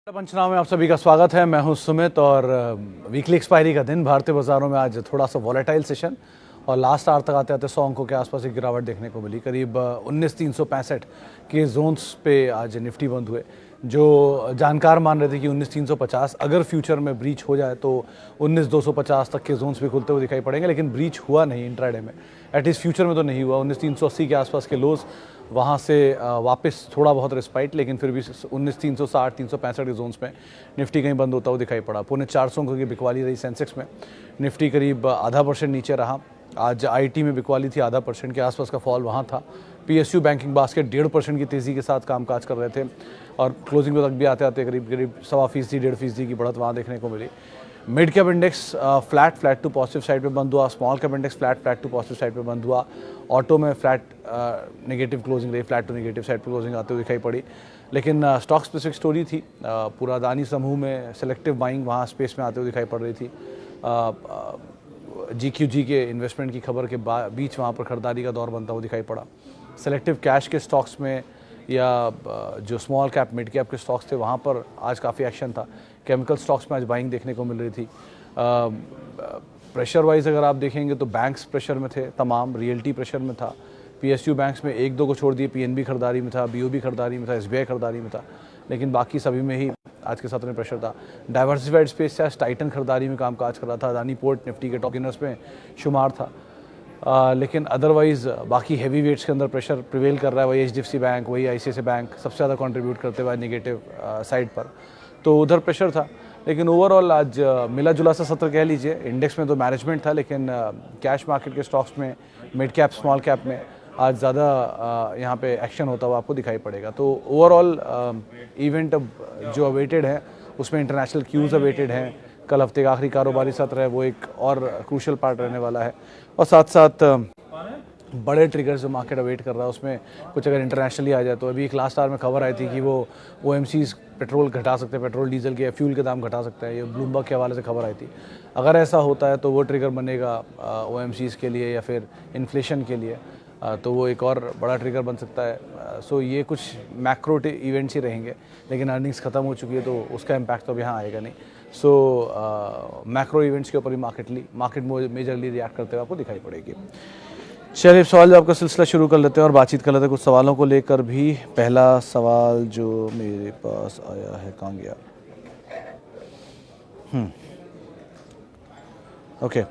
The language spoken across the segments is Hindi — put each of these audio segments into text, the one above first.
पंचनामे में आप सभी का स्वागत है। मैं हूं सुमित और वीकली एक्सपायरी का दिन भारतीय बाजारों में आज थोड़ा सा वॉलेटाइल सेशन और लास्ट आवर तक आते आते 100 अंकों के आसपास एक गिरावट देखने को मिली। करीब 19,365 के जोन्स पे आज निफ्टी बंद हुए। जो जानकार मान रहे थे कि 19,350 अगर फ्यूचर में ब्रीच हो जाए तो 19,250 तक के जोन्स भी खुलते हुए दिखाई पड़ेंगे, लेकिन ब्रीच हुआ नहीं इंट्राडे में, एटलीस्ट फ्यूचर में तो नहीं हुआ। 19,380 के आसपास के लोज वहाँ से वापस थोड़ा बहुत रिस्पाइट, लेकिन फिर भी 19,360 365 के जोन्स में निफ्टी कहीं बंद होता हुआ दिखाई पड़ा। 450 अंकों की बिकवाली रही सेंसेक्स में। निफ्टी करीब आधा % नीचे रहा। आज आईटी में बिकवाली थी, 0.5% के आसपास का फॉल वहाँ था। पीएसयू बैंकिंग बास्केट 1.5% की तेज़ी के साथ कामकाज कर रहे थे और क्लोजिंग तक भी आते आते करीब 1.25% 1.5% की बढ़त वहाँ देखने को मिली। Mid cap index flat to positive side पे बंद हुआ। Small cap index flat to positive side पे बंद हुआ। ऑटो में फ्लैट नेगेटिव क्लोजिंग रही, फ्लैट टू नेगेटिव साइड पे क्लोजिंग आते हुए दिखाई पड़ी। लेकिन स्टॉक स्पेसिफिक स्टोरी थी। पूरा अदानी समूह में सेलेक्टिव बाइंग वहाँ स्पेस में आते हुए दिखाई पड़ रही थी। GQG के इन्वेस्टमेंट की खबर के बीच वहाँ पर खरीदारी का दौर बनता हुआ दिखाई पड़ा। सेलेक्टिव कैश के स्टॉक्स में या जो स्मॉल कैप मिड कैप के स्टॉक्स थे वहाँ पर आज काफ़ी एक्शन था। केमिकल स्टॉक्स में आज बाइंग देखने को मिल रही थी। प्रेशर वाइज अगर आप देखेंगे तो बैंक्स प्रेशर में थे, तमाम रियल्टी प्रेशर में था। PSU बैंक्स में 1-2 को छोड़ दिए PNB खरीदारी में था, BOB खरीदारी में था, SBI खरीदारी में था, लेकिन बाकी सभी में ही आज के सत्र में प्रेशर था। डाइवर्सिफाइड स्पेस से आज टाइटन खरीदारी में कामकाज कर रहा था। अदानी पोर्ट निफ्टी के टॉप गेनर्स में शुमार था। लेकिन अदरवाइज़ बाकी हैवी वेट्स के अंदर प्रेशर प्रिवेल कर रहा है। वही HDFC बैंक, वही ICICI बैंक सबसे ज़्यादा कंट्रीब्यूट करते हुए नेगेटिव साइड पर, तो उधर प्रेशर था। लेकिन ओवरऑल आज मिला जुला सा सत्र कह लीजिए। इंडेक्स में तो मैनेजमेंट था, लेकिन कैश मार्केट के स्टॉक्स में, मिड कैप स्मॉल कैप में आज ज़्यादा यहाँ पे एक्शन होता हुआ आपको दिखाई पड़ेगा। तो ओवरऑल इवेंट जो अवेटेड है उसमें इंटरनेशनल क्यूज़ अवेटेड हैं। कल हफ्ते का आखिरी कारोबारी सत्र है, वो एक और क्रूशल पार्ट रहने वाला है। और साथ साथ बड़े ट्रिगर्स जो मार्केट अवेट कर रहा है उसमें कुछ अगर इंटरनेशनली आ जाए तो अभी एक लास्ट आवर में खबर आई थी कि वो OMCs पेट्रोल घटा सकते हैं, पेट्रोल डीजल के फ्यूल के दाम घटा सकते हैं। ये ब्लूमबर्ग के हवाले से खबर आई थी। अगर ऐसा होता है तो वो ट्रिगर बनेगा OMCs के लिए या फिर इन्फ्लेशन के लिए, तो वो एक और बड़ा ट्रिगर बन सकता है। सो ये कुछ मैक्रो इवेंट्स ही रहेंगे, लेकिन अर्निंग्स ख़त्म हो चुकी है तो उसका इम्पैक्ट तो अब यहाँ आएगा नहीं। सो मैक्रो इवेंट्स के ऊपर ही मार्केट मेजरली रिएक्ट करते हुए आपको दिखाई पड़ेगी। चलिए सवाल जवाब का सिलसिला शुरू कर लेते हैं और बातचीत कर लेते हैं कुछ सवालों को लेकर भी। पहला सवाल जो मेरे पास आया है, कहाँ गया? ओके,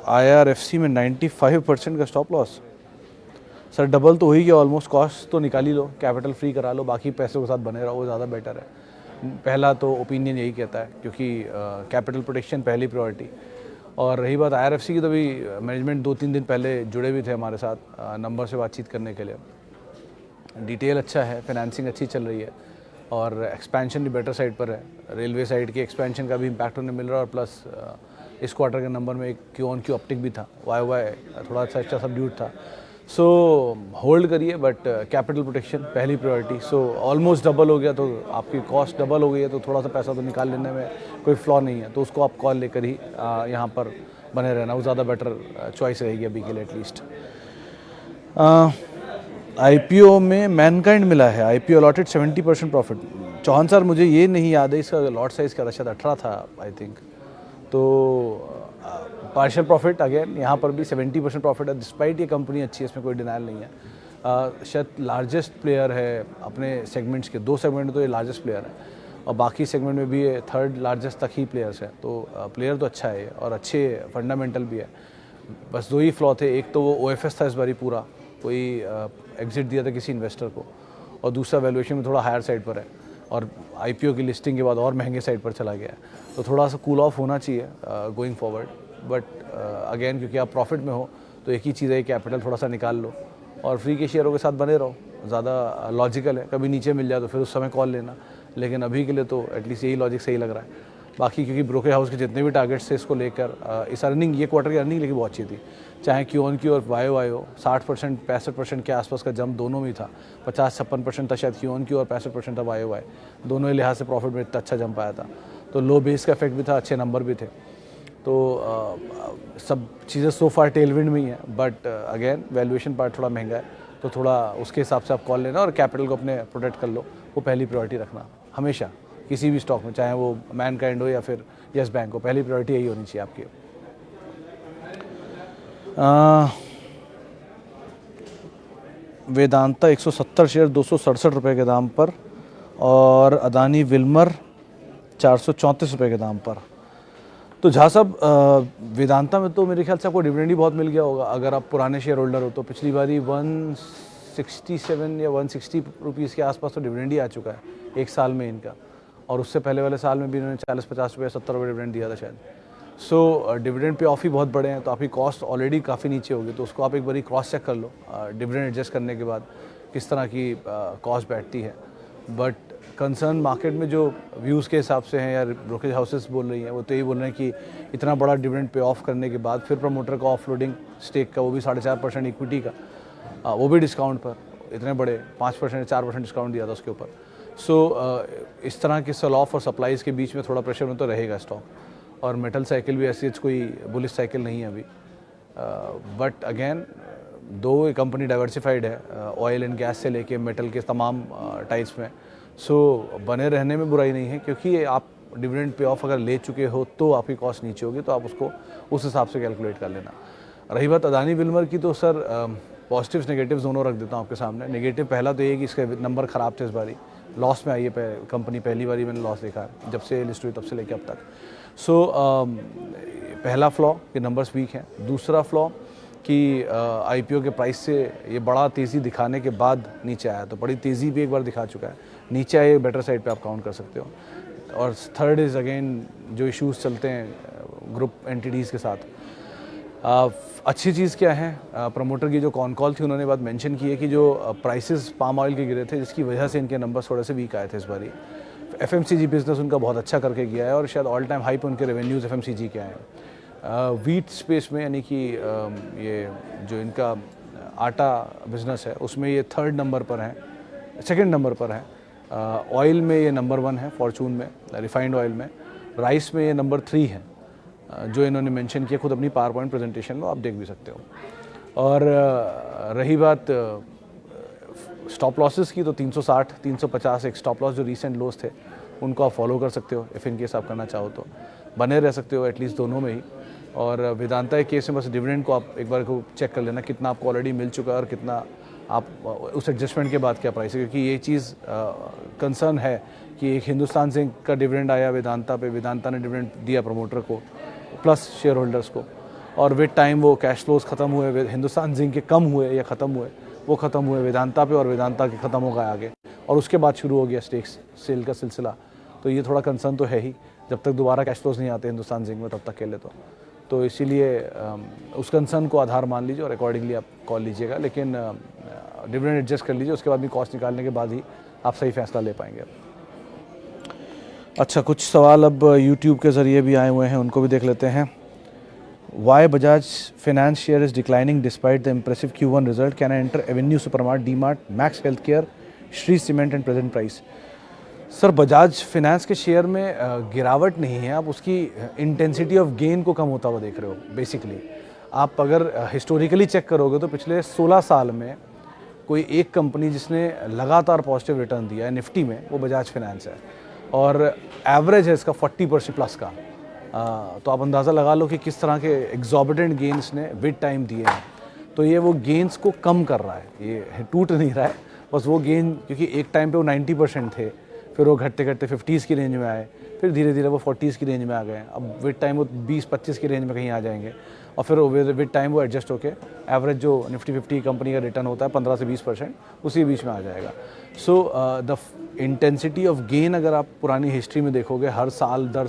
IRFC में 95% का स्टॉप लॉस। सर डबल तो हो ही गया ऑलमोस्ट। कॉस्ट तो निकाल ही लो, कैपिटल फ्री करा लो, बाकी पैसों के साथ बने रहो, वो ज़्यादा बेटर है। पहला तो ओपिनियन यही कहता है, क्योंकि कैपिटल प्रोटेक्शन पहली प्रायोरिटी। और रही बात IRFC की, तो भी मैनेजमेंट 2-3 दिन पहले जुड़े भी थे हमारे साथ नंबर से बातचीत करने के लिए। डिटेल अच्छा है, फाइनेंसिंग अच्छी चल रही है और एक्सपेंशन भी बेटर साइड पर है। रेलवे साइड की एक्सपेंशन का भी इम्पैक्ट उन्हें मिल रहा है और प्लस इस क्वार्टर के नंबर में एक Q-on-Q अपटिक भी था। YoY थोड़ा सा अच्छा सबड्यूट था। सो होल्ड करिए, बट कैपिटल प्रोटेक्शन पहली प्रायोरिटी। सो ऑलमोस्ट डबल हो गया, तो आपकी कॉस्ट डबल हो गई है, तो थोड़ा सा पैसा तो निकाल लेने में कोई फ्लॉ नहीं है, तो उसको आप कॉल लेकर ही यहाँ पर बने रहना, वो ज़्यादा बेटर चॉइस रहेगी अभी के लिए एटलीस्ट। IPO में मैनकाइंड मिला है, IPO allotted 70% profit. Chauhan sir मुझे ये नहीं याद है इसका लॉट साइज़ क्या था, शायद 18 था आई थिंक। तो पार्शियल प्रॉफिट अगेन यहाँ पर भी 70% प्रॉफिट है, डिस्पाइट ये कंपनी अच्छी है, इसमें कोई डिनाइल नहीं है। शायद लार्जेस्ट प्लेयर है अपने सेगमेंट्स के, 2 सेगमेंट में तो ये लार्जेस्ट प्लेयर है और बाकी सेगमेंट में भी ये 3rd लार्जेस्ट तक ही प्लेयर्स हैं। तो प्लेयर तो अच्छा है और अच्छे फंडामेंटल भी है। बस 2 ही फ्लॉ थे, एक तो वो OFS था इस बारी पूरा, कोई एग्जिट दिया था किसी इन्वेस्टर को, और दूसरा वैल्यूएशन में थोड़ा हायर साइड पर है और IPO की लिस्टिंग के बाद और महंगे साइड पर चला गया है। तो थोड़ा सा कूल ऑफ होना चाहिए गोइंग फॉरवर्ड। बट अगेन क्योंकि आप प्रॉफिट में हो तो एक ही चीज़ है, कैपिटल थोड़ा सा निकाल लो और फ्री के शेयरों के साथ बने रहो, ज़्यादा लॉजिकल है। कभी नीचे मिल जाए तो फिर उस समय कॉल लेना, लेकिन अभी के लिए तो एटलीस्ट यही लॉजिक सही लग रहा है। बाकी क्योंकि ब्रोकर हाउस के जितने भी टारगेट्स थे इसको लेकर, इस अर्निंग ये क्वार्टर की अर्निंग लेकिन बहुत अच्छी थी, चाहे Q-on-Q और YoY हो। 60% 65% के आसपास का जंप दोनों में था। 50-56% था शायद Q-on-Q और 65% था YoY। दोनों ही लिहाज से प्रॉफिट में इतना अच्छा जंप आया था। तो लो बेस का इफेक्ट भी था, अच्छे नंबर भी थे। तो सब चीज़ें सो फार टेलविंड में ही है, बट अगेन वैल्यूएशन पार्ट थोड़ा महंगा है, तो थोड़ा उसके हिसाब से आप कॉल लेना और कैपिटल को अपने प्रोटेक्ट कर लो, वो पहली प्रायोरिटी रखना हमेशा किसी भी स्टॉक में, चाहे वो मैनकाइंड हो या फिर यस बैंक हो, पहली प्रायोरिटी यही होनी चाहिए आपकी। वेदांता 170 शेयर 267 रुपये के दाम पर, और अदानी विल्मर 434 रुपये के दाम पर। तो झा साहब, वेदांता में तो मेरे ख्याल से आपको डिविडेंड ही बहुत मिल गया होगा अगर आप पुराने शेयर होल्डर हो तो। पिछली बारी 167 या 160 रुपीज़ के आसपास तो डिविडेंड ही आ चुका है एक साल में इनका, और उससे पहले वाले साल में भी इन्होंने 40-50 रुपये 70 रुपये डिविडेंड दिया था शायद। सो डिविडेंड पे ऑफ ही बहुत बड़े हैं, तो आपकी कॉस्ट ऑलरेडी काफ़ी नीचे होगी, तो उसको आप एक बारी क्रॉस चेक कर लो डिविडेंड एडजस्ट करने के बाद किस तरह की कॉस्ट बैठती है। बट कंसर्न मार्केट में जो व्यूज़ के हिसाब से हैं या ब्रोकरेज हाउसेस बोल रही हैं, वो तो यही बोल रहे हैं कि इतना बड़ा डिविडेंड पे ऑफ करने के बाद फिर प्रमोटर का ऑफलोडिंग स्टेक का, वो भी 4.5% इक्विटी का, वो भी डिस्काउंट पर, इतने बड़े 5% 4% डिस्काउंट दिया था उसके ऊपर। सो इस तरह के सेल ऑफ और सप्लाईज़ के बीच में थोड़ा प्रेशर में तो रहेगा स्टॉक, और मेटल साइकिल भी ऐसी कोई बुलिश साइकिल नहीं है अभी। बट अगेन दो कंपनी डाइवर्सिफाइड है ऑयल एंड गैस से लेके मेटल के तमाम टाइप्स में, सो बने रहने में बुराई नहीं है, क्योंकि आप डिविडेंड पे ऑफ अगर ले चुके हो तो आपकी कॉस्ट नीचे होगी, तो आप उसको उस हिसाब से कैलकुलेट कर लेना। रही बात अदानी विल्मर की, तो सर पॉजिटिव्स नेगेटिव्स दोनों रख देता हूँ आपके सामने। नेगेटिव पहला तो ये कि इसके नंबर ख़राब थे, इस बारी लॉस में आई है कंपनी, पहली बारी मैंने लॉस देखा है जब से लिस्ट हुई तब से लेकर अब तक। सो पहला फ्लॉ कि नंबर्स वीक हैं। दूसरा फ्लॉ कि आईपीओ के प्राइस से ये बड़ा तेज़ी दिखाने के बाद नीचे आया, तो बड़ी तेज़ी भी एक बार दिखा चुका है, नीचे आए बेटर साइड पे आप काउंट कर सकते हो। और थर्ड इज़ अगेन जो इश्यूज चलते हैं ग्रुप एंटिटीज़ के साथ। अच्छी चीज़ क्या है, प्रमोटर की जो कॉन कॉल थी उन्होंने बात मेंशन की है कि जो प्राइसेस पाम ऑयल के गिरे थे, जिसकी वजह से इनके नंबर्स थोड़े से वीक आए थे इस बारी। एफएमसीजी बिजनेस उनका बहुत अच्छा करके गया है, और शायद ऑल टाइम हाई पे उनके रेवेन्यूज़ एफएमसीजी के आए हैं। वीट स्पेस में, यानी कि ये जो इनका आटा बिजनेस है उसमें ये थर्ड नंबर पर हैं, सेकंड नंबर पर हैं। ऑयल में ये नंबर 1 है, फॉर्चून में, रिफाइंड ऑयल में। राइस में ये नंबर 3 है, जो इन्होंने मेंशन किया खुद अपनी पावर पॉइंट प्रेजेंटेशन में, आप देख भी सकते हो। और रही बात स्टॉप लॉसेस की, तो 360 350 एक स्टॉप लॉस जो रीसेंट लोस थे उनको आप फॉलो कर सकते हो, इफ़ इन केस आप करना चाहो तो बने रह सकते हो एटलीस्ट दोनों में ही। और वेदांता के केस में बस डिविडेंड को आप एक बार को चेक कर लेना कितना आपको ऑलरेडी मिल चुका है और कितना आप उस एडजस्टमेंट के बाद क्या प्राइस है, क्योंकि ये चीज़ कंसर्न है कि एक हिंदुस्तान जिंक का डिविडेंड आया वेदांता पे, वेदांता ने डिविडेंड दिया प्रमोटर को प्लस शेयर होल्डर्स को, और विद टाइम वो कैश फ्लोज ख़त्म हुए, हिंदुस्तान जिंक के कम हुए या ख़त्म हुए, वो ख़त्म हुए वेदांता पे, और वेदांता के ख़त्म हो गए आगे, और उसके बाद शुरू हो गया स्टेक्स सेल का सिलसिला। तो ये थोड़ा कंसर्न तो है ही, जब तक दोबारा कैश फ्लोज नहीं आते हिंदुस्तान जिंक में तब तक के लिए तो इसीलिए उस कंसर्न को आधार मान लीजिए और अकॉर्डिंगली आप कॉल लीजिएगा। लेकिन डिविडेंड एडजस्ट कर लीजिए, उसके बाद भी कॉस्ट निकालने के बाद ही आप सही फैसला ले पाएंगे। अच्छा, कुछ सवाल अब यूट्यूब के ज़रिए भी आए हुए हैं, उनको भी देख लेते हैं। Why Bajaj Finance share is declining despite the impressive Q1 result, can I enter Avenue Supermart, DMart, Max Health Care, Shree Cement and present price. Sir, Bajaj Finance के शेयर में गिरावट नहीं है, आप उसकी इंटेंसिटी ऑफ गेन को कम होता हुआ देख रहे हो। बेसिकली आप अगर हिस्टोरिकली चेक करोगे तो पिछले 16 साल में कोई एक कंपनी जिसने लगातार पॉजिटिव रिटर्न दिया है निफ्टी में, वो बजाज फाइनेंस है, और एवरेज है इसका 40% प्लस का। तो आप अंदाज़ा लगा लो कि किस तरह के एग्जॉर्बिटेंट गेन्स ने विद टाइम दिए हैं। तो ये वो गेन्स को कम कर रहा है, ये टूट नहीं रहा है, बस वो गेन, क्योंकि एक टाइम पे वो 90% थे, फिर वो घटते घटते 50s की रेंज में आए, फिर धीरे धीरे वो 40s की रेंज में आ गए, अब विद टाइम वो 20-25 की रेंज में कहीं आ जाएंगे, और फिर विद टाइम वो एडजस्ट होके एवरेज जो निफ्टी 50 कंपनी का रिटर्न होता है 15 से 20%, उसी बीच में आ जाएगा। So the intensity of gain अगर आप पुरानी हिस्ट्री में देखोगे, हर साल दर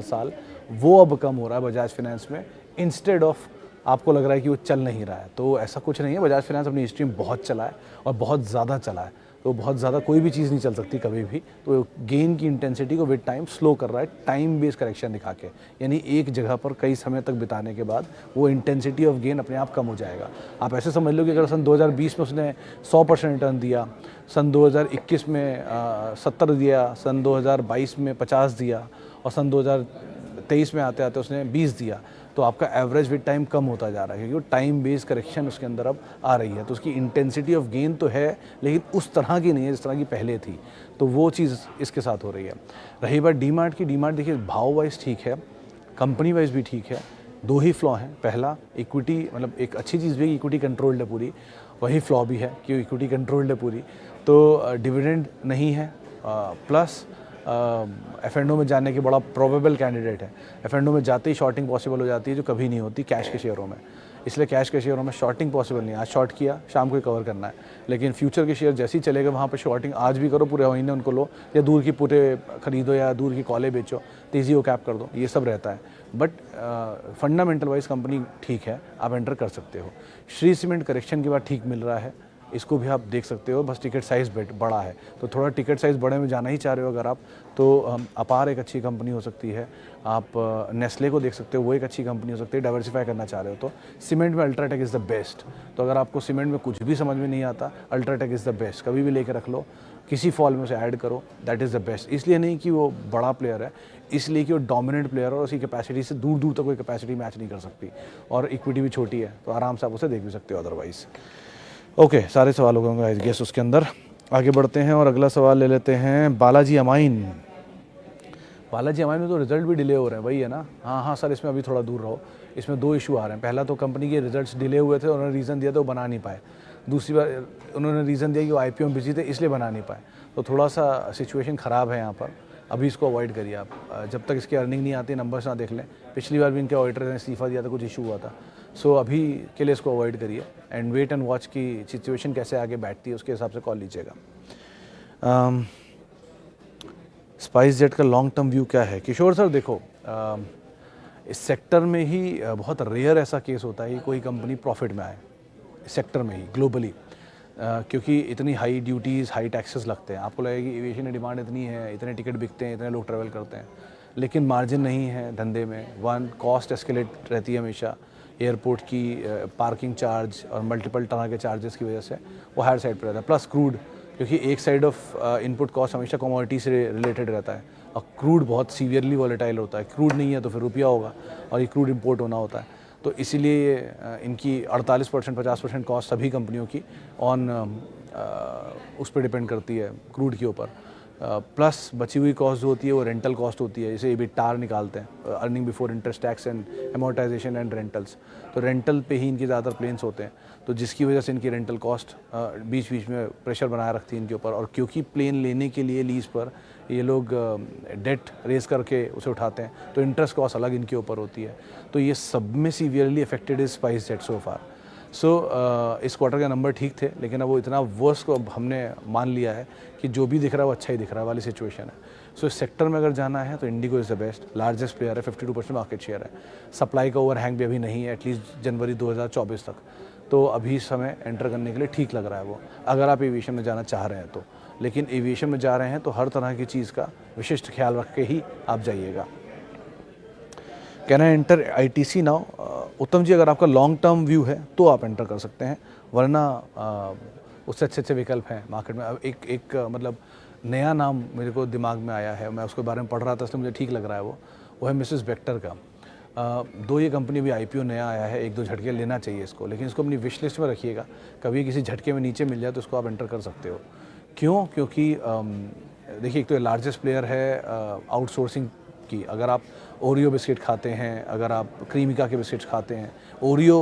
साल वो अब कम हो रहा है बजाज फाइनेंस में, इंस्टेड ऑफ आपको लग रहा है कि वो चल नहीं रहा है। तो ऐसा कुछ नहीं है, बजाज फाइनेंस अपनी हिस्ट्री में बहुत चला है और बहुत ज़्यादा चला है, तो बहुत ज़्यादा कोई भी चीज़ नहीं चल सकती कभी भी। तो गेन की इंटेंसिटी को विद टाइम स्लो कर रहा है, टाइम बेस्ड करेक्शन दिखा के, यानी एक जगह पर कई समय तक बिताने के बाद वो इंटेंसिटी ऑफ गेन अपने आप कम हो जाएगा। आप ऐसे समझ लो कि अगर सन 2020 में उसने 100% रिटर्न दिया, सन 2021 में 70 दिया, सन 2022 में 50 दिया, और सन 2023 में आते आते उसने 20 दिया, तो आपका एवरेज विद टाइम कम होता जा रहा है, क्योंकि टाइम बेस्ड करेक्शन उसके अंदर अब आ रही है। तो उसकी इंटेंसिटी ऑफ गेन तो है, लेकिन उस तरह की नहीं है जिस तरह की पहले थी। तो वो चीज़ इसके साथ हो रही है। रही बात डीमार्ट की, डीमार्ट देखिए भाव वाइज ठीक है, कंपनी वाइज भी ठीक है। दो ही फ्लॉ हैं। पहला, इक्विटी, मतलब एक अच्छी चीज़ भी इक्विटी कंट्रोल्ड है पूरी, वही फ्लॉ भी है कि इक्विटी कंट्रोल्ड है पूरी। तो डिविडेंड नहीं है, प्लस F&O में जाने के बड़ा प्रोबेबल कैंडिडेट है। F&O में जाते ही शॉर्टिंग पॉसिबल हो जाती है, जो कभी नहीं होती कैश के शेयरों में। इसलिए कैश के शेयरों में शॉर्टिंग पॉसिबल नहीं है। आज शॉर्ट किया, शाम को ही कवर करना है, लेकिन फ्यूचर के शेयर जैसे ही चलेगा वहाँ पे शॉर्टिंग आज भी करो, पूरे महीने उनको लो, या दूर की पूरे खरीदो, या दूर की कॉलें बेचो, तेज़ी को कैप कर दो, ये सब रहता है। बट फंडामेंटल वाइज कंपनी ठीक है, आप एंटर कर सकते हो। श्री सीमेंट करेक्शन के बाद ठीक मिल रहा है, इसको भी आप देख सकते हो, बस टिकट साइज़ बड़ा है। तो थोड़ा टिकट साइज़ बड़े में जाना ही चाह रहे हो अगर आप, तो अपार एक अच्छी कंपनी हो सकती है। आप नेस्ले को देख सकते हो, वो एक अच्छी कंपनी हो सकती है। डाइवर्सिफाई करना चाह रहे हो तो सीमेंट में अल्ट्राटेक इज़ द बेस्ट। तो अगर आपको सीमेंट में कुछ भी समझ में नहीं आता, अल्ट्राटेक इज़ द बेस्ट, कभी भी लेके रख लो, किसी फॉल में उसे ऐड करो, दैट इज़ द बेस्ट। इसलिए नहीं कि वो बड़ा प्लेयर है, इसलिए कि वो डोमिनेंट प्लेयर है और उसकी कैपेसिटी से दूर दूर तक कोई कैपेसिटी मैच नहीं कर सकती, और इक्विटी भी छोटी है, तो आराम से आप उसे देख भी सकते हो अदरवाइज़। ओके, सारे सवाल हो गए आई गेस उसके अंदर। आगे बढ़ते हैं और अगला सवाल ले लेते हैं बालाजी अमाइन। बालाजी अमाइन में तो रिजल्ट भी डिले हो रहे हैं, वही है ना? हाँ सर, इसमें अभी थोड़ा दूर रहो। इसमें दो इशू आ रहे हैं। पहला तो कंपनी के रिजल्ट्स डिले हुए थे, उन्होंने रीज़न दिया था वो बना नहीं पाए। दूसरी बार उन्होंने रीज़न दिया कि वो IPO में बिजी थे, इसलिए बना नहीं पाए। तो थोड़ा सा सिचुएशन ख़राब है यहाँ पर। अभी इसको अवॉइड करिए आप, जब तक इसकी अर्निंग नहीं आती, नंबर्स ना देख लें। पिछली बार भी इनके ऑडिटर ने इस्तीफा दिया था, कुछ इशू हुआ था। सो अभी के लिए इसको अवॉइड करिए एंड वेट एंड वॉच की सिचुएशन कैसे आगे बैठती है, उसके हिसाब से कॉल लीजिएगा। स्पाइस जेट का लॉन्ग टर्म व्यू क्या है? किशोर सर देखो, इस सेक्टर में ही बहुत रेयर ऐसा केस होता है कि कोई कंपनी प्रॉफिट में आए, इस सेक्टर में ही ग्लोबली, क्योंकि इतनी हाई ड्यूटीज़, हाई टैक्सेस लगते हैं। आपको लगेगा कि एविएशन की डिमांड इतनी है, इतने टिकट बिकते हैं, इतने लोग ट्रैवल करते हैं, लेकिन मार्जिन नहीं है धंधे में। वन, कॉस्ट एस्केलेट रहती है हमेशा, एयरपोर्ट की पार्किंग चार्ज और मल्टीपल तरह के चार्जेस की वजह से वो हायर साइड पर रहता है। प्लस क्रूड, क्योंकि एक साइड ऑफ इनपुट कॉस्ट हमेशा कमोडिटी से रिलेटेड रहता है, और क्रूड बहुत सीवियरली वॉलेटाइल होता है। क्रूड नहीं है तो फिर रुपया होगा, और ये क्रूड इंपोर्ट होना होता है। तो इसीलिए इनकी 48% 50% कॉस्ट सभी कंपनियों की ऑन उस पर डिपेंड करती है, क्रूड के ऊपर। प्लस बची हुई कॉस्ट जो होती है वो रेंटल कॉस्ट होती है, जिसे भी टार निकालते हैं, earning before interest, tax and amortisation and rentals. तो रेंटल पे ही इनके ज़्यादातर प्लेन्स होते हैं, तो जिसकी वजह से इनकी रेंटल कॉस्ट बीच बीच में प्रेशर बनाए रखती है इनके ऊपर। और क्योंकि प्लेन लेने के लिए लीज़ पर ये लोग डेट रेज करके उसे उठाते हैं, तो इंटरेस्ट कॉस्ट अलग इनके ऊपर होती है। तो ये सब में severely affected is SpiceJet so far. So इस क्वार्टर का नंबर ठीक थे, लेकिन अब वो इतना वर्स को अब हमने मान लिया है कि जो भी दिख रहा है वो अच्छा ही दिख रहा है वाली सिचुएशन है। सो इस सेक्टर में अगर जाना है तो Indigo is the best, largest player है, 52% मार्केट शेयर है। सप्लाई का ओवरहैंग भी अभी नहीं है, एटलीस्ट जनवरी 2024 तक। तो अभी समय एंटर करने के लिए ठीक लग रहा है वो, अगर आप एविएशन में जाना चाह रहे हैं तो। लेकिन एविएशन में जा रहे हैं तो हर तरह की चीज़ का विशिष्ट ख्याल रख के ही आप जाइएगा। Can I enter ITC now? उत्तम जी, अगर आपका लॉन्ग टर्म व्यू है तो आप एंटर कर सकते हैं, वरना उससे अच्छे अच्छे विकल्प हैं मार्केट में। अब एक मतलब नया नाम मेरे को दिमाग में आया है, मैं उसके बारे में पढ़ रहा था, इसलिए मुझे ठीक लग रहा है। वो है मिसेस बेक्टर का। दो ये कंपनी भी IPO नया आया है, एक दो झटके लेना चाहिए इसको, लेकिन इसको अपनी विश लिस्ट में रखिएगा। कभी किसी झटके में नीचे मिल जाए तो इसको आप एंटर कर सकते हो। क्यों? क्योंकि देखिए, एक तो लार्जेस्ट प्लेयर है आउटसोर्सिंग की। अगर आप ओरियो बिस्किट खाते हैं, अगर आप क्रीमिका के बिस्किट्स खाते हैं, ओरियो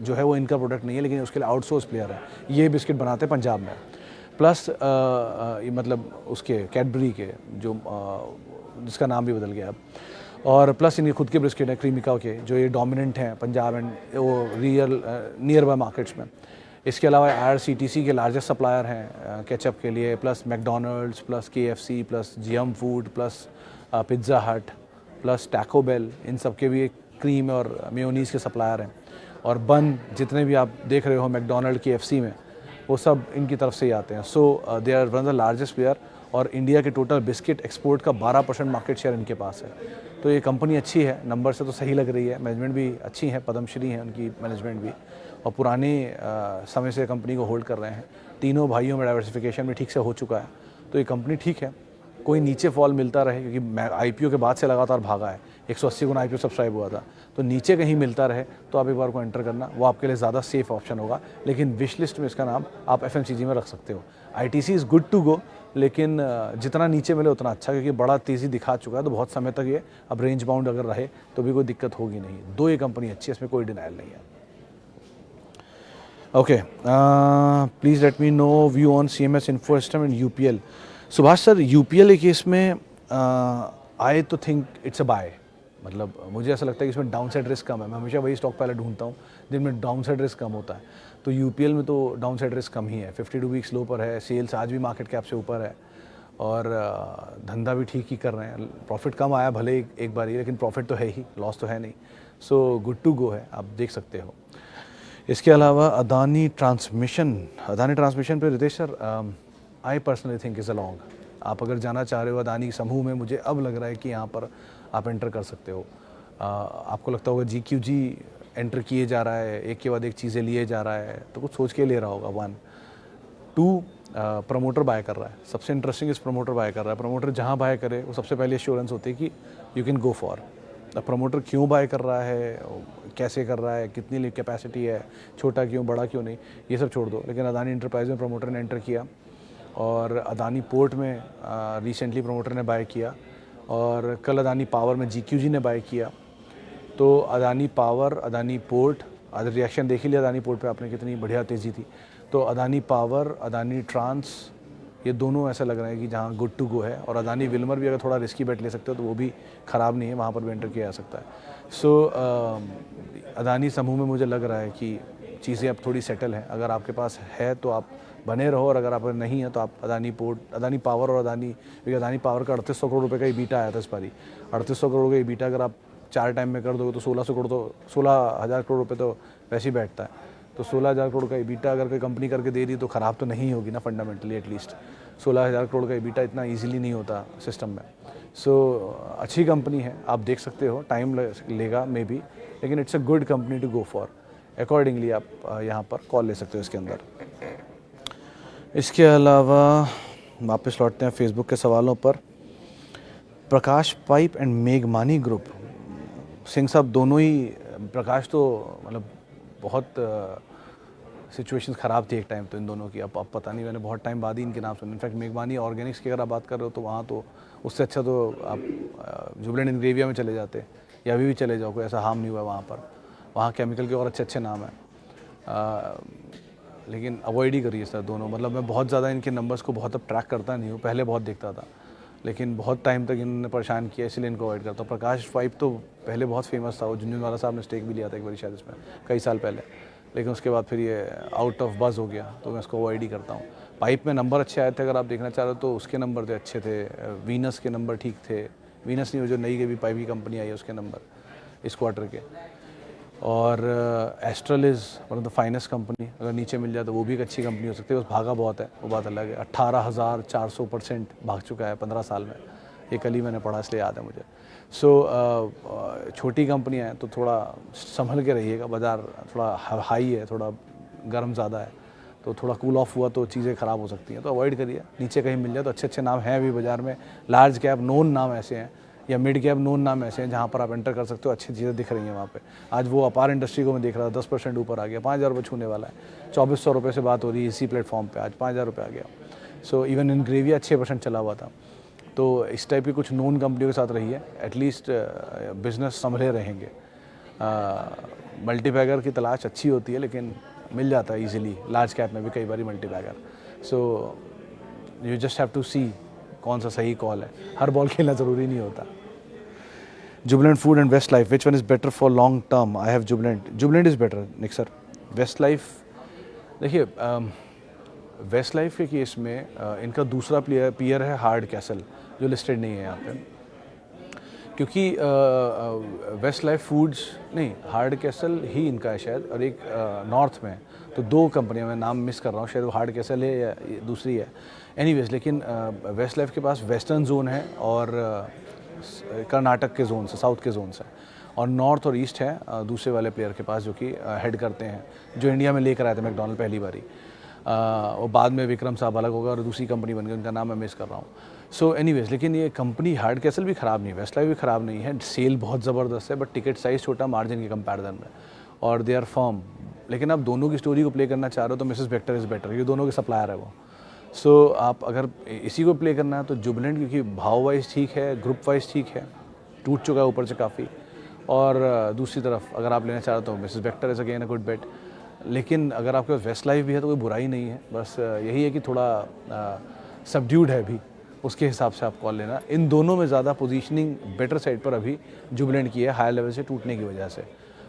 जो है वो इनका प्रोडक्ट नहीं है, लेकिन उसके लिए आउटसोर्स प्लेयर है। ये बिस्किट बनाते हैं पंजाब में। प्लस मतलब उसके कैडबरी के जो जिसका नाम भी बदल गया अब, और प्लस इनके खुद के बिस्किट हैं क्रीमिका के, जो ये डोमिनेंट हैं पंजाब एंड वो रियल नियर बाय मार्केट्स में। इसके अलावा IRCTC के लार्जेस्ट सप्लायर हैं केचप के लिए, plus McDonald's, plus KFC, plus GM food, plus pizza हट, प्लस टैको बेल, इन सब के भी एक क्रीम और मेयोनीज़ के सप्लायर हैं। और बन जितने भी आप देख रहे हो मैकडोनल्ड KFC में, वो सब इनकी तरफ से ही आते हैं। So they are one of the largest player, और इंडिया के टोटल बिस्किट एक्सपोर्ट का 12% मार्केट शेयर इनके पास है। तो ये कंपनी अच्छी है, नंबर से तो सही लग रही है, मैनेजमेंट भी अच्छी है, पद्मश्री है उनकी मैनेजमेंट भी, और पुराने समय से कंपनी को होल्ड कर रहे हैं। तीनों भाइयों में डाइवर्सिफिकेशन भी ठीक से हो चुका है, तो ये कंपनी ठीक है। कोई नीचे फॉल मिलता रहे, क्योंकि मैं IPO के बाद से लगातार भागा है, 180 गुना IPO सब्सक्राइब हुआ था, तो नीचे कहीं मिलता रहे तो आप एक बार को एंटर करना, वो आपके लिए ज़्यादा सेफ ऑप्शन होगा। लेकिन विश लिस्ट में इसका नाम आप FMCG में रख सकते हो। ITC is good to go, लेकिन जितना नीचे मिले उतना अच्छा, क्योंकि बड़ा तेज़ी दिखा चुका है तो बहुत समय तक ये अब रेंज बाउंड अगर रहे तो भी कोई दिक्कत होगी नहीं। दो ये कंपनी अच्छी है, इसमें कोई डिनाइल नहीं है। Okay, please let me know view on CMS info system and UPL। Subhash sir, UPL के इसमें आई तो थिंक इट्स अ बाय, मतलब मुझे ऐसा लगता है कि इसमें डाउन साइड रिस्क कम है। मैं हमेशा वही स्टॉक पहले ढूंढता हूँ जिनमें डाउन साइड रिस्क कम होता है, तो UPL में तो डाउन साइड रिस्क कम ही है। 52 वीक्स लो पर है, सेल्स आज भी मार्केट कैप से ऊपर है, और धंधा भी ठीक ही कर रहे हैं। प्रॉफिट कम आया भले एक बार ही, लेकिन प्रॉफिट तो है ही, लॉस तो है नहीं, सो गुड टू गो है, आप देख सकते हो। इसके अलावा अदानी ट्रांसमिशन पे Ritesh sir, I personally think is a long. आप अगर जाना चाह रहे हो अदानी समूह में, मुझे अब लग रहा है कि यहाँ पर आप एंटर कर सकते हो। आपको लगता होगा GQG एंटर किए जा रहा है, एक के बाद एक चीज़ें लिए जा रहा है, तो कुछ सोच के ले रहा होगा। 1 2 प्रमोटर बाय कर रहा है, सबसे इंटरेस्टिंग इस प्रमोटर बाय कर रहा है। प्रमोटर जहाँ बाय करे वो सबसे पहले एश्योरेंस होती है कि यू कैन गो फॉर। अब प्रमोटर क्यों बाय कर रहा है, कैसे कर रहा है, कितनी कैपेसिटी है, छोटा क्यों बड़ा क्यों नहीं, ये सब छोड़ दो। लेकिन अदानी इंटरप्राइज में प्रमोटर ने एंटर किया, और अदानी पोर्ट में रिसेंटली प्रमोटर ने बाय किया, और कल अदानी पावर में GQG ने बाय किया। तो अदानी पावर, अदानी पोर्ट, आज रिएक्शन देख ही लिया अदानी पोर्ट पे आपने, कितनी बढ़िया तेज़ी थी। तो अदानी पावर, अदानी ट्रांस, ये दोनों ऐसा लग रहा है कि जहाँ गुड टू गो है। और अदानी विल्मर भी अगर थोड़ा रिस्की बेट ले सकते हो तो वो भी ख़राब नहीं है, वहाँ पर भी एंटर किया जा सकता है। सो अदानी समूह में मुझे लग रहा है कि चीज़ें अब थोड़ी सेटल हैं। अगर आपके पास है तो आप बने रहो, और अगर आप नहीं है तो आप अदानी पोर्ट, अदानी पावर और अदानी पावर का 3800 करोड़ रुपये का EBITDA आया था इस बारी। 3800 करोड़ का EBITDA अगर आप 4 टाइम में कर दोगे तो 1600 करोड़, तो 16,000 करोड़ रुपये तो वैसे ही बैठता है। तो 16,000 करोड़ का EBITDA अगर कोई कंपनी करके दे रही तो ख़राब तो नहीं होगी ना, फंडामेंटली एटलीस्ट। 16,000 करोड़ का EBITDA इतना ईजिली नहीं होता सिस्टम में। सो अच्छी कंपनी है, आप देख सकते हो, टाइम लेगा मे बी, लेकिन it's a good company to go for. Accordingly आप यहाँ पर कॉल ले सकते हो इसके अंदर। इसके अलावा वापस लौटते हैं फेसबुक के सवालों पर। प्रकाश पाइप एंड मेघमानी ग्रुप, सिंह साहब दोनों ही, प्रकाश तो मतलब बहुत सिचुएशंस ख़राब थी एक टाइम तो इन दोनों की, अब पता नहीं, मैंने बहुत टाइम बाद ही इनके नाम सुने। इनफैक्ट मेघमानी ऑर्गेनिक्स की अगर आप बात कर रहे हो तो वहाँ तो उससे अच्छा तो आप जुबिलेंट इंग्रेविया में चले जाते, या अभी भी चले जाओ, कोई ऐसा हार्म नहीं हुआ वहाँ पर। वहाँ केमिकल के और अच्छे अच्छे नाम हैं, लेकिन अवॉइड ही करिए सर दोनों। मतलब मैं बहुत ज़्यादा इनके नंबर्स को बहुत अब ट्रैक करता नहीं हूँ, पहले बहुत देखता था, लेकिन बहुत टाइम तक इन्होंने परेशान किया, इसलिए इनको अवॉइड करता हूँ। प्रकाश पाइप तो पहले बहुत फेमस था, वो झुंझुनवाला साहब ने स्टेक भी लिया था एक बार शायद इसमें कई साल पहले, लेकिन उसके बाद फिर ये आउट ऑफ बज़ हो गया, तो मैं इसको अवॉइड ही करता हूँ। पाइप में नंबर अच्छे आए थे, अगर आप देखना चाह रहे हो तो उसके नंबर थे अच्छे थे, वीनस के नंबर ठीक थे, वीनस नहीं, वो जो नई के भी पाइप की कंपनी आई है उसके नंबर इस क्वार्टर के। और astral is one of the finest company, अगर नीचे मिल जाए तो वो भी एक अच्छी कंपनी हो सकती है, बस भागा बहुत है, वो बात अलग है। 18,400% भाग चुका है 15 साल में, ये कल ही मैंने पढ़ा इसलिए याद है मुझे। सो छोटी कंपनियाँ हैं तो थोड़ा संभल के रहिएगा, बाज़ार थोड़ा हाई है, थोड़ा गर्म ज़्यादा है, तो थोड़ा कूल ऑफ हुआ तो चीज़ें ख़राब हो सकती हैं, तो अवॉइड करिए। नीचे कहीं मिल जाए तो अच्छे अच्छे नाम हैं अभी बाज़ार में, लार्ज कैप नोन नाम ऐसे हैं, या मिड कैप नोन नाम ऐसे हैं जहाँ पर आप एंटर कर सकते हो, अच्छी चीज़ें दिख रही हैं वहाँ पे। आज वो अपार इंडस्ट्री को मैं देख रहा था, 10% ऊपर आ गया, 5,000 रुपये छूने वाला है। 2,400 रुपये से बात हो रही है इसी प्लेटफॉर्म पे, आज 5,000 रुपये आ गया। सो इवन इन ग्रेविया 6% चला हुआ था। तो इस टाइप की कुछ नोन कंपनियों के साथ रही है, एटलीस्ट बिजनेस संभले रहेंगे। मल्टीबैगर की तलाश अच्छी होती है, लेकिन मिल जाता है ईजिली, लार्ज कैप में भी कई बार multibagger. So you just have to see कौन सा सही कॉल है, हर बॉल खेलना ज़रूरी नहीं होता। Jubilant Food and Westlife, which one is better for long term? I have Jubilant is better Nick sir. Westlife, देखिए वेस्ट लाइफ के केस में इनका दूसरा पीयर है हार्ड कैसल, जो लिस्टेड नहीं है यहाँ पे, क्योंकि वेस्ट लाइफ फूड्स नहीं, हार्ड कैसल ही इनका है शायद, और एक नॉर्थ में है, तो दो कंपनियां, मैं नाम मिस कर रहा हूँ, शायद वो हार्ड कैसल है या दूसरी है, एनीवेज। लेकिन वेस्ट लाइफ के पास वेस्टर्न जोन है और कर्नाटक के जोन से, साउथ के जोन से, और नॉर्थ और ईस्ट है दूसरे वाले प्लेयर के पास, जो कि हेड करते हैं, जो इंडिया में लेकर आए थे मैकडॉनल्ड पहली बारी। वो बाद में विक्रम साहब अलग होगा और दूसरी कंपनी बन गई, उनका नाम मैं मिस कर रहा हूँ। सो एनीवेज, लेकिन ये कंपनी हार्ड कैसल भी ख़राब नहीं है, वेस्टलाइफ भी ख़राब नहीं है, सेल बहुत ज़बरदस्त है, बट टिकट साइज़ छोटा मार्जिन के कंपैरिजन में, और दे आर फर्म। लेकिन आप दोनों की स्टोरी को प्ले करना चाह रहे हो तो मिसेस बेक्टर इज़ बेटर, ये दोनों के सप्लायर है वो। सो आप अगर इसी को प्ले करना है तो जुबिलेंट, क्योंकि भाव वाइज ठीक है, ग्रुप वाइज ठीक है, टूट चुका है ऊपर से काफ़ी, और दूसरी तरफ अगर आप लेना चाह रहे हो तो Mrs Bector is again a good bet. लेकिन अगर आपके पास वेस्ट लाइफ भी है तो कोई बुराई नहीं है, बस यही है कि थोड़ा सबड्यूड है अभी, उसके हिसाब से आप कॉल लेना। इन दोनों में ज़्यादा पोजीशनिंग बेटर साइड पर अभी जुबिलेंट की है, हायर लेवल से टूटने की वजह से,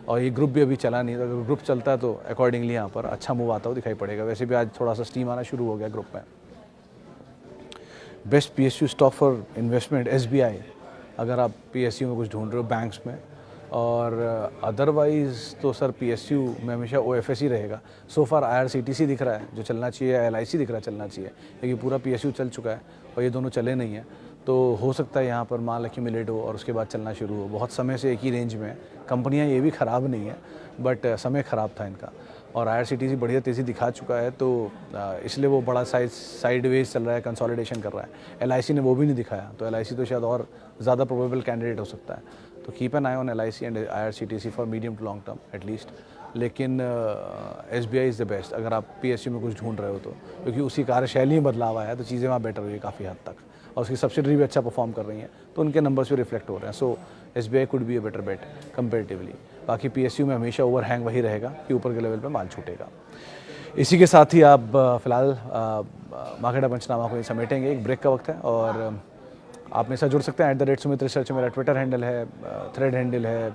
और ये ग्रुप भी अभी चला नहीं, तो अगर ग्रुप चलता है तो अकॉर्डिंगली यहाँ पर अच्छा मूव आता हुआ दिखाई पड़ेगा। वैसे भी आज थोड़ा सा स्टीम आना शुरू हो गया ग्रुप में। Best PSU stock for investment SBI, अगर आप PSU में कुछ ढूंढ रहे हो बैंक्स में, और अदरवाइज़ तो सर PSU में हमेशा OFS ही रहेगा। सो फार IRCTC दिख रहा है जो चलना चाहिए, LIC दिख रहा है चलना चाहिए, क्योंकि पूरा PSU चल चुका है और ये दोनों चले नहीं हैं, तो हो सकता है यहाँ पर माल एक्यूमुलेट हो और उसके बाद चलना शुरू हो। बहुत समय से एक ही रेंज में है, कंपनियाँ ये भी ख़राब नहीं है, बट समय ख़राब था इनका, और IRCTC बढ़िया तेज़ी दिखा चुका है, तो इसलिए वो बड़ा साइडवेज चल रहा है, कंसोलिडेशन कर रहा है। LIC ने वो भी नहीं दिखाया, तो LIC तो शायद और ज़्यादा प्रोबेबल कैंडिडेट हो सकता है। तो keep an eye on LIC and IRCTC for medium to long term at least. लेकिन SBI इज़ द बेस्ट अगर आप PSU में कुछ ढूंढ रहे हो तो, क्योंकि उसी कार्यशैली में बदलाव आया है, तो चीज़ें वहाँ बेटर हुई है काफ़ी हद तक, और उसकी सब्सिडरी भी अच्छा परफॉर्म कर रही हैं, तो उनके नंबर्स भी रिफ्लेक्ट हो रहे हैं। So SBI could be a better bet comparatively. बाकी PSU में हमेशा ओवरहैंग वही रहेगा कि ऊपर के लेवल पे माल छूटेगा। इसी के साथ ही आप फ़िलहाल मार्केट पंचनामा को समेटेंगे, एक ब्रेक का वक्त है, और आप मेरे साथ जुड़ सकते हैं @सुमित रिसर्च मेरा ट्विटर हैंडल है, थ्रेड हैंडल है,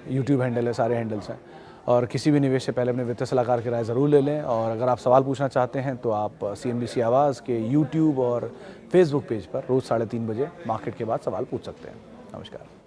यूट्यूब हैंडल है, सारे हैंडल्स हैं। और किसी भी निवेश से पहले अपने वित्तीय सलाहकार की राय ज़रूर ले लें, और अगर आप सवाल पूछना चाहते हैं तो आप CNBC आवाज़ के यूट्यूब और फेसबुक पेज पर रोज़ 3:30 बजे मार्केट के बाद सवाल पूछ सकते हैं। नमस्कार।